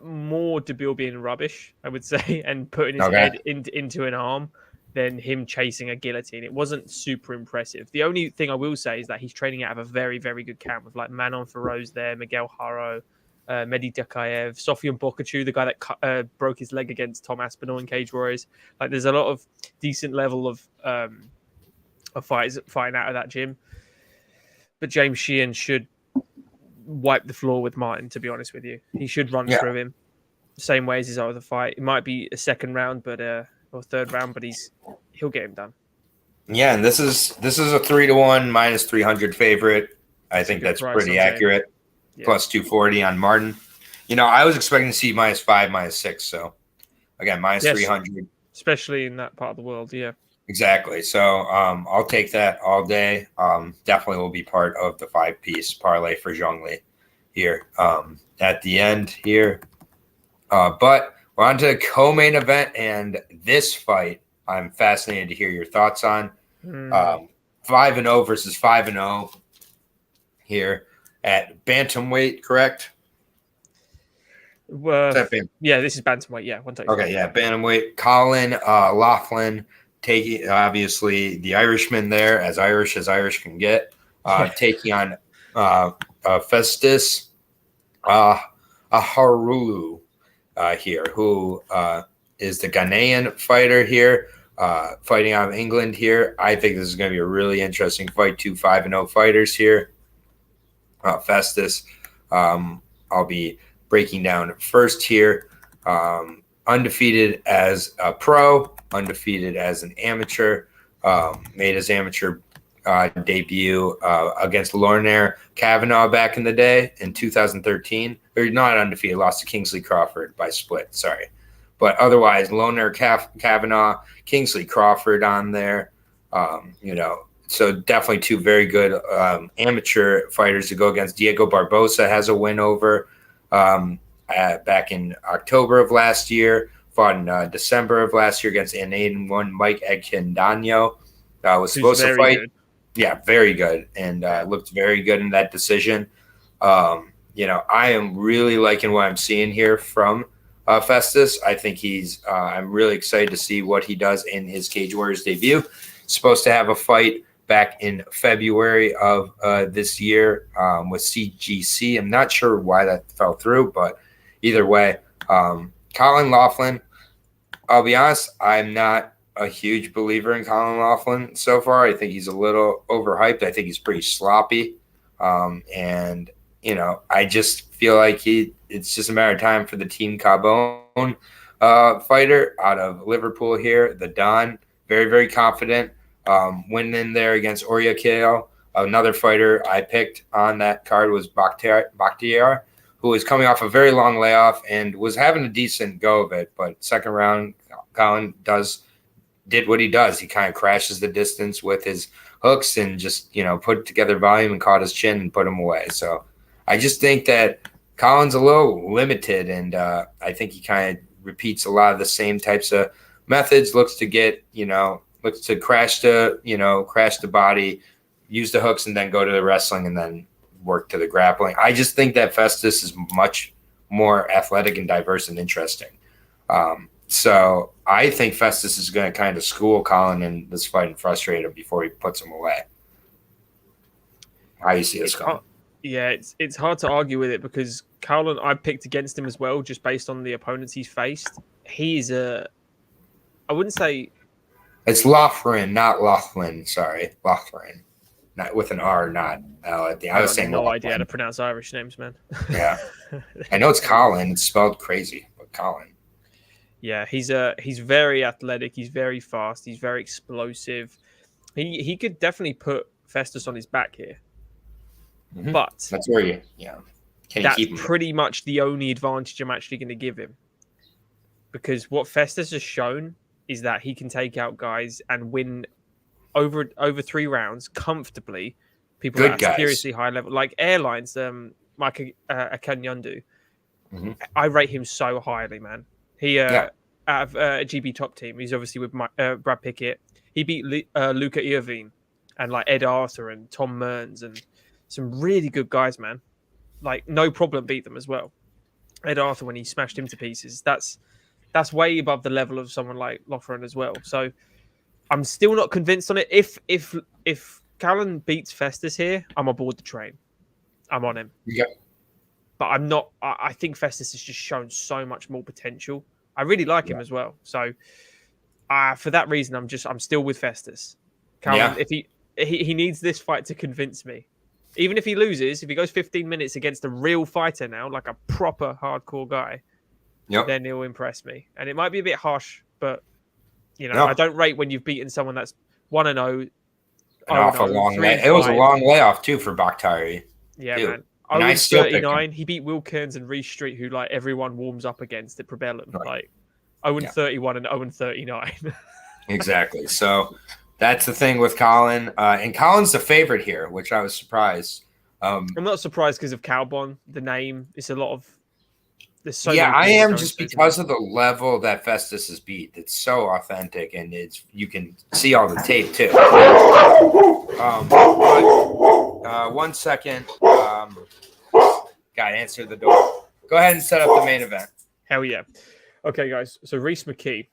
more Dubil being rubbish, I would say, and putting his head into an arm than him chasing a guillotine. It wasn't super impressive. The only thing I will say is that he's training out of a very, very good camp with like Manon Feroz there, Miguel Haro, Mehdi Dukayev, Sofian Bokachu, the guy that broke his leg against Tom Aspinall in Cage Warriors. Like, there's a lot of decent level of fighters fighting out of that gym. But James Sheehan should wipe the floor with Martin, to be honest with you. He should run through him the same way as his other fight. It might be a second round, or third round, but he'll get him done. Yeah, and this is a 3-1 minus 300 favorite. I think that's pretty accurate. Yeah. Plus 240 on Martin. I was expecting to see -5, -6. So again, minus 300, especially in that part of the world. Yeah, exactly. So I'll take that all day. Definitely will be part of the 5-piece parlay for Zhongli here at the end here. But we're on to the co-main event, and this fight I'm fascinated to hear your thoughts on. 5-0 versus 5-0 here at bantamweight, correct? Yeah, this is bantamweight. Yeah, bantamweight. Colin Laughlin taking obviously the Irishman there, as Irish can get, taking on Festus Aharulu. Here, who is the Ghanaian fighter here, fighting out of England here. I think this is going to be a really interesting fight. 2 5-0 fighters here. Festus, I'll be breaking down first here. Undefeated as a pro, undefeated as an amateur. Made his amateur debut against Lornaire Kavanagh back in the day in 2013. Or not undefeated, lost to Kingsley Crawford by split, sorry. But otherwise, Lornaire Kavanagh, Kingsley Crawford on there. So definitely 2 very good amateur fighters to go against. Diego Barbosa has a win over back in October of last year. Fought in December of last year against an 8-1 Mike Equindano. Was supposed to fight. Good. Yeah, very good. And looked very good in that decision. I am really liking what I'm seeing here from Festus. I think I'm really excited to see what he does in his Cage Warriors debut. Supposed to have a fight back in February of this year with CGC. I'm not sure why that fell through, but either way, Colin Laughlin, I'll be honest, I'm not a huge believer in Colin Laughlin so far. I think he's a little overhyped. I think he's pretty sloppy. And, you know, I just feel like it's just a matter of time for the Team Carbone fighter out of Liverpool here, the Don. Very, very confident. Winning there against Oriakale. Another fighter I picked on that card was Bakhtiar, who was coming off a very long layoff and was having a decent go of it. But second round, Colin did what he does. He kind of crashes the distance with his hooks and just, you know, put together volume and caught his chin and put him away. So I just think that Colin's a little limited, and I think he kind of repeats a lot of the same types of methods, looks to crash the body, use the hooks, and then go to the wrestling and then work to the grappling. I just think that Festus is much more athletic and diverse and interesting. So I think Festus is going to kind of school Colin in this fight and frustrate him before he puts him away. How do you see this going? Yeah, it's hard to argue with it because Colin, I picked against him as well, just based on the opponents he's faced. He is I wouldn't say... It's Laughlin, not Laughlin. Sorry, Laughlin. Not with an R, not L at the end. I was saying no Laughlin. idea how to pronounce Irish names, man. Yeah. I know it's Colin. It's spelled crazy, but Colin. Yeah, he's very athletic. He's very fast. He's very explosive. He could definitely put Festus on his back here. Mm-hmm. But that's where that's pretty much the only advantage I'm actually going to give him. Because what Festus has shown is that he can take out guys and win over 3 rounds comfortably. People Good at guys. Seriously high level, like Airlines, Mike Akanyandu. Mm-hmm. I rate him so highly, man. He out of a GB top team. He's obviously with Brad Pickett. He beat Luca Irvine and like Ed Arthur and Tom Mearns and some really good guys, man. Like no problem beat them as well. Ed Arthur, when he smashed him to pieces, that's way above the level of someone like Laughlin as well. So I'm still not convinced on it. If Callan beats Festus here, I'm aboard the train. I'm on him. Yeah. But I'm not. I think Festus has just shown so much more potential. I really like him as well. So for that reason, I'm still with Festus. Callan, if he needs this fight to convince me. Even if he loses, if he goes 15 minutes against a real fighter now, like a proper hardcore guy, then he'll impress me. And it might be a bit harsh, but I don't rate when you've beaten someone that's 1-0. Off a long layoff. It was a long layoff too for Bakhtiari. Yeah, man. I was 39. He beat Will Kearns and Reese Street, who like everyone warms up against at Probellum. Right. Like 0-31 and 0-39. Exactly. So that's the thing with Colin. And Colin's the favorite here, which I was surprised. I'm not surprised because of Cowbon, the name. It's a lot of. There's so I am just because of the level that Festus is beat. It's so authentic, and you can see all the tape too. 1 second. Gotta answer the door. Go ahead and set up the main event. Hell yeah. Okay, guys. So Reese Mckee,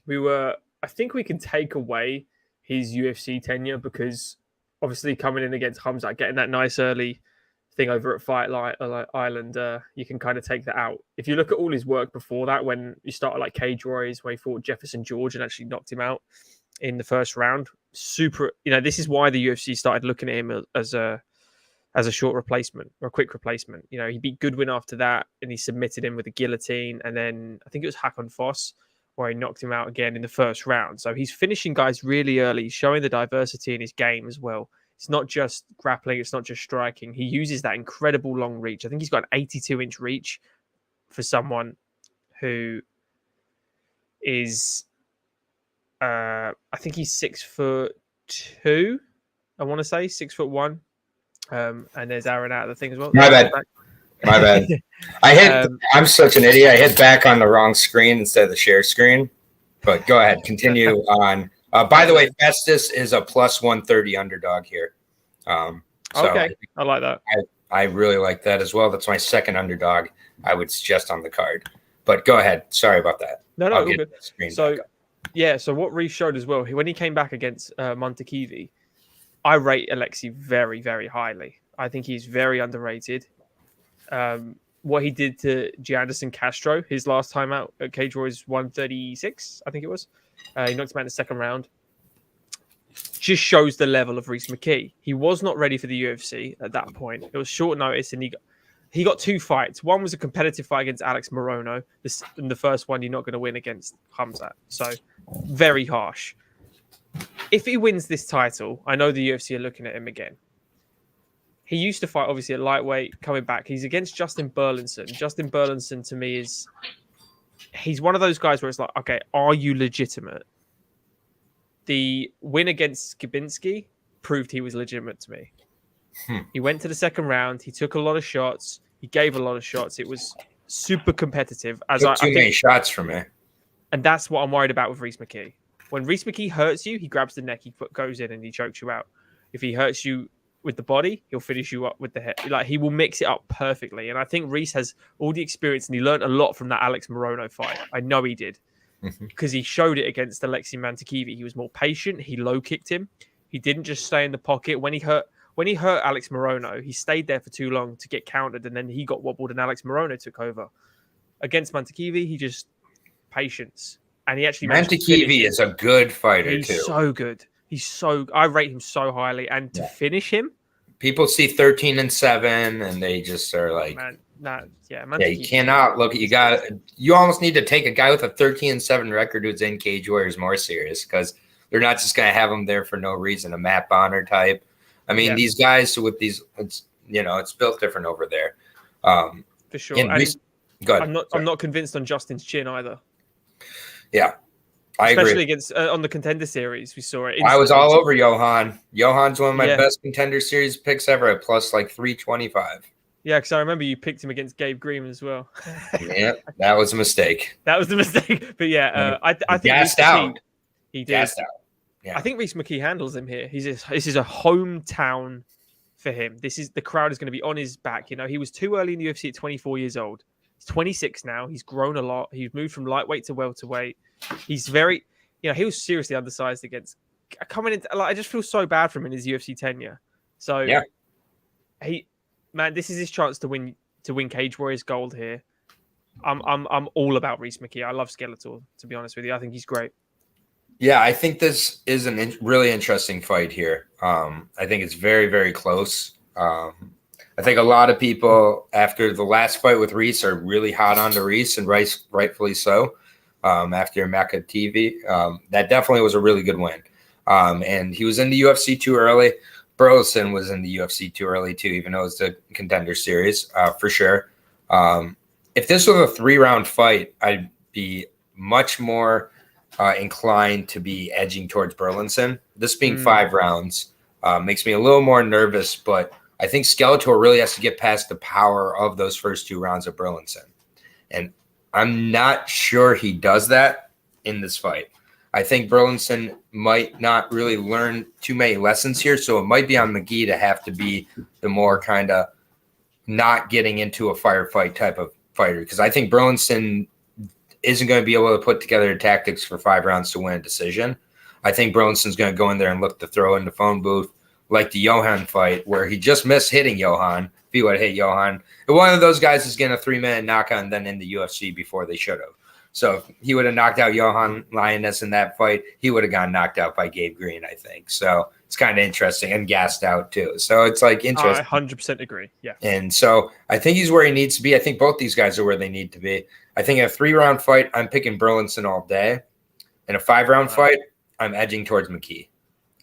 I think we can take away his UFC tenure because obviously coming in against Hamzat, getting that nice early thing over at Fight Island, you can kind of take that out. If you look at all his work before that, when you started like Cage Warriors, where he fought Jefferson George and actually knocked him out in the first round, super. This is why the UFC started looking at him as a short replacement or a quick replacement. He beat Goodwin after that, and he submitted him with a guillotine, and then I think it was Hakon Foss where he knocked him out again in the first round. So he's finishing guys really early, showing the diversity in his game as well. It's not just grappling. It's not just striking. He uses that incredible long reach. I think he's got an 82-inch reach for someone who is, I think he's 6'2". I want to say 6'1". And there's Aaron out of the thing as well. My bad. I'm such an idiot. I hit back on the wrong screen instead of the share screen. But go ahead. Continue on. By the way, Festus is a plus 130 underdog here. Okay. I like that. I really like that as well. That's my second underdog I would suggest on the card. But go ahead. Sorry about that. No, all good. So what Reese showed as well, when he came back against Montekivi, I rate Alexi very, very highly. I think he's very underrated. What he did to Gianderson Castro his last time out at Cage Warriors 136, I think it was. He knocked him out in the second round. Just shows the level of Reese Mckee. He was not ready for the UFC at that point. It was short notice, and he got 2 fights. One was a competitive fight against Alex Morono. And the first one you're not going to win against Khamzat. So very harsh. If he wins this title, I know the UFC are looking at him again. He used to fight, obviously, at lightweight, coming back. He's against Justin Burlinson. Justin Burlinson, to me, he's one of those guys where it's like, okay, are you legitimate? The win against Skibinski proved he was legitimate to me. He went to the second round. He took a lot of shots. He gave a lot of shots. It was super competitive. Took too many shots from me. And that's what I'm worried about with Reese Mckee. When Reese Mckee hurts you, he grabs the neck, he goes in and he chokes you out. If he hurts you with the body, he'll finish you up with the head. Like, he will mix it up perfectly. And I think Reese has all the experience, and he learned a lot from that Alex Morono fight. I know he did. Because he showed it against Alexei Mantekivi. He was more patient. He low kicked him. He didn't just stay in the pocket. When he hurt Alex Morono, he stayed there for too long to get countered, and then he got wobbled, and Alex Morono took over. Against Mantekivi, he just patience. And he actually Mantekivi is a good fighter. He's too. So good. I rate him so highly, and to finish him, people see 13-7, and they just are like, you cannot look. You almost need to take a guy with a 13-7 record who's in Cage Warriors more serious, because they're not just going to have him there for no reason. A Matt Bonner type. I mean, these guys with these, it's built different over there. For sure. Go ahead. I'm not convinced on Justin's chin either. Yeah, I agree. Especially against on the Contender Series, we saw it. I was all over Johan. Johan's one of my best Contender Series picks ever at plus like 325. Yeah, because I remember you picked him against Gabe Green as well. Yeah, that was a mistake. That was the mistake. But I think gassed out. He did. Gassed out. Yeah. I think Reese Mckee handles him here. This is a hometown for him. The crowd is going to be on his back. He was too early in the UFC at 24 years old. He's 26 now. He's grown a lot. He's moved from lightweight to welterweight. He's very, he was seriously undersized against coming in. I just feel so bad for him in his UFC tenure. So this is his chance to win Cage Warriors gold here. I'm all about Reese Mckee. I love Skeletor, to be honest with you. I think he's great. Yeah, I think this is a really interesting fight here. I think it's very, very close. I think a lot of people after the last fight with Rhys are really hot onto Rhys, and Rhys rightfully so. After Mecca TV, that definitely was a really good win. And he was in the UFC too early. Burlinson was in the UFC too early too, even though it was the Contender Series for sure. If this was a 3-round fight, I'd be much more inclined to be edging towards Burlinson. This being 5 rounds makes me a little more nervous, but I think Skeletor really has to get past the power of those first 2 rounds of Burlinson. And I'm not sure he does that in this fight. I think Burlinson might not really learn too many lessons here, so it might be on Mcgee to have to be the more kind of not getting into a firefight type of fighter, because I think Burlinson isn't going to be able to put together tactics for 5 rounds to win a decision. I think Burlinson's going to go in there and look to throw in the phone booth, like the Johan fight where he just missed hitting Johan. If he would have hit Johan, and one of those guys is getting a 3-minute knockout and then in the UFC before they should have. So if he would have knocked out Johan Lioness in that fight, he would have gotten knocked out by Gabe Green, I think. So it's kind of interesting, and gassed out too. So it's like interesting. I 100% agree. Yeah. And so I think he's where he needs to be. I think both these guys are where they need to be. I think in a 3-round fight, I'm picking Burlinson all day. In a 5-round fight, I'm edging towards Mckee.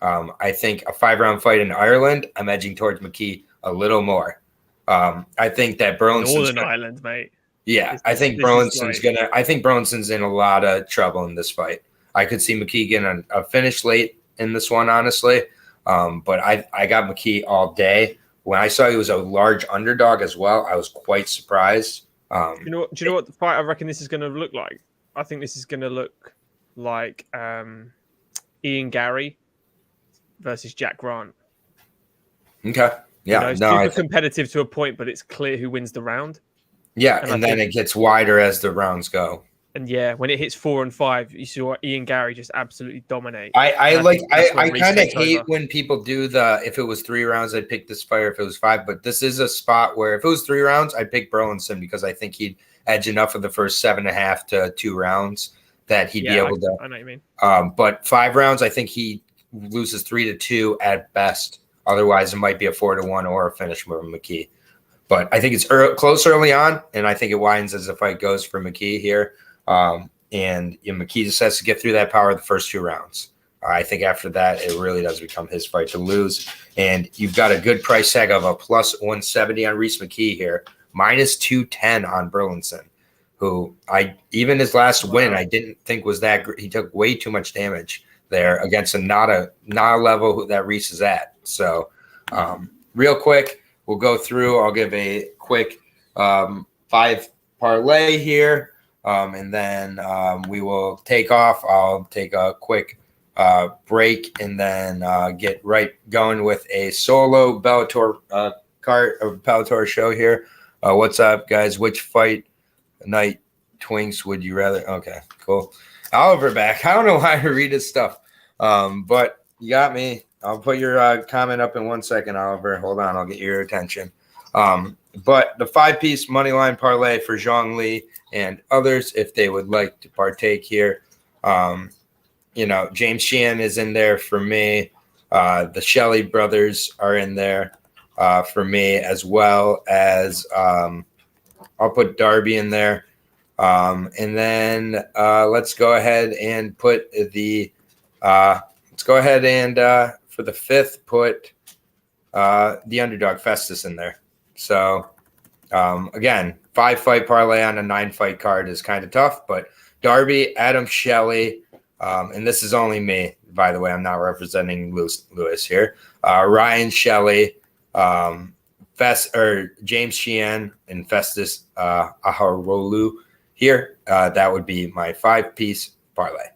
I think a 5-round fight in Ireland, I'm edging towards Mckee a little more. I think that Burlinson's Northern Ireland, mate. Yeah, I think Burlinson's in a lot of trouble in this fight. I could see Mckee getting a finish late in this one, honestly. But I got Mckee all day. When I saw he was a large underdog as well, I was quite surprised. Do you know what the fight I reckon this is going to look like? I think this is going to look like Ian Gary versus Jack Grant. Okay. Yeah. Super competitive to a point, but it's clear who wins the round. Yeah, and then it gets wider as the rounds go. And yeah, when it hits 4 and 5, you saw Ian Gary just absolutely dominate. I when Rhys kind of takes hate over. when people do the if it was 3 rounds, I'd pick this fighter. If it was 5, but this is a spot where if it was 3 rounds, I'd pick Burlinson because I think he'd edge enough of the first 7.5 to 2 rounds that he'd be able to. I know what you mean. But 5 rounds, I think he loses 3-2 at best. Otherwise, it might be a 4-1 or a finish with Mckee. But I think it's close early on, and I think it widens as the fight goes for Mckee here. And Mckee just has to get through that power of the first 2 rounds. I think after that, it really does become his fight to lose. And you've got a good price tag of a plus 170 on Reese Mckee here, minus 210 on Burlinson, who even his last win, I didn't think was that great. He took way too much damage there against not a level that Rhys is at. So real quick, we'll go through. I'll give a quick 5 parlay here. And then we will take off. I'll take a quick break and then get right going with a solo Bellator Bellator show here. What's up, guys? Which fight night twinks would you rather? Okay, cool. Oliver back. I don't know why I read his stuff, but you got me. I'll put your comment up in 1 second, Oliver. Hold on. I'll get your attention. But the 5-piece money line parlay for Zhang Li and others, if they would like to partake here, James Sheehan is in there for me. The Shelley brothers are in there for me, as well as I'll put Darby in there. And then let's go ahead and put the for the 5th, put the underdog Festus in there. So, again, 5-fight parlay on a 9-fight card is kind of tough, but Darby, Adam Shelley, and this is only me, by the way. I'm not representing Lewis here. Ryan Shelley, James Sheehan, and Festus Aharolu here. That would be my 5-piece parlay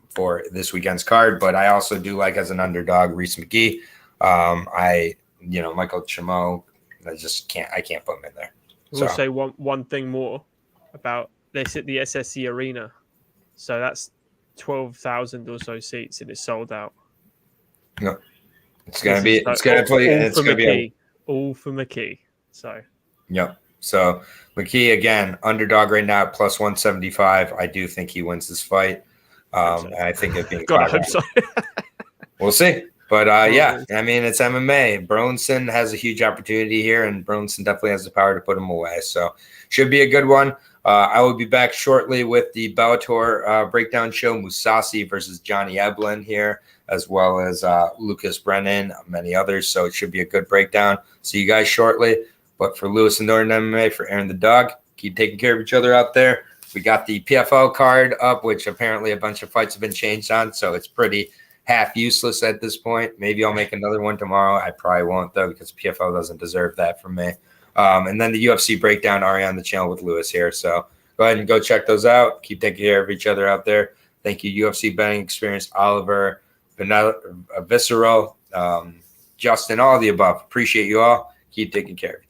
for this weekend's card. But I also do like as an underdog Reese Mckee. Michael Chamo. I can't put him in there. I will say one thing more about this at the SSE Arena. So that's 12,000 or so seats, and it's sold out. No, it's gonna be all for Mckee. So yep. So Mckee again, underdog right now, plus 175. I do think he wins this fight. I think it'd be. God, I hope so. We'll see. But yeah, I mean, it's MMA. Burlinson has a huge opportunity here, and Burlinson definitely has the power to put him away. So should be a good one. I will be back shortly with the Bellator breakdown show, Musasi versus Johnny Eblin here, as well as Lucas Brennan, many others. So it should be a good breakdown. See you guys shortly. But for Lewis and Norton MMA, for Aaron the Dog, keep taking care of each other out there. We got the PFL card up, which apparently a bunch of fights have been changed on, so it's pretty half useless at this point. Maybe I'll make another one tomorrow. I probably won't, though, because PFL doesn't deserve that from me. And then the UFC breakdown already on the channel with Lewis here. So go ahead and go check those out. Keep taking care of each other out there. Thank you, UFC Betting Experience, Oliver, Visceral, Justin, all of the above. Appreciate you all. Keep taking care.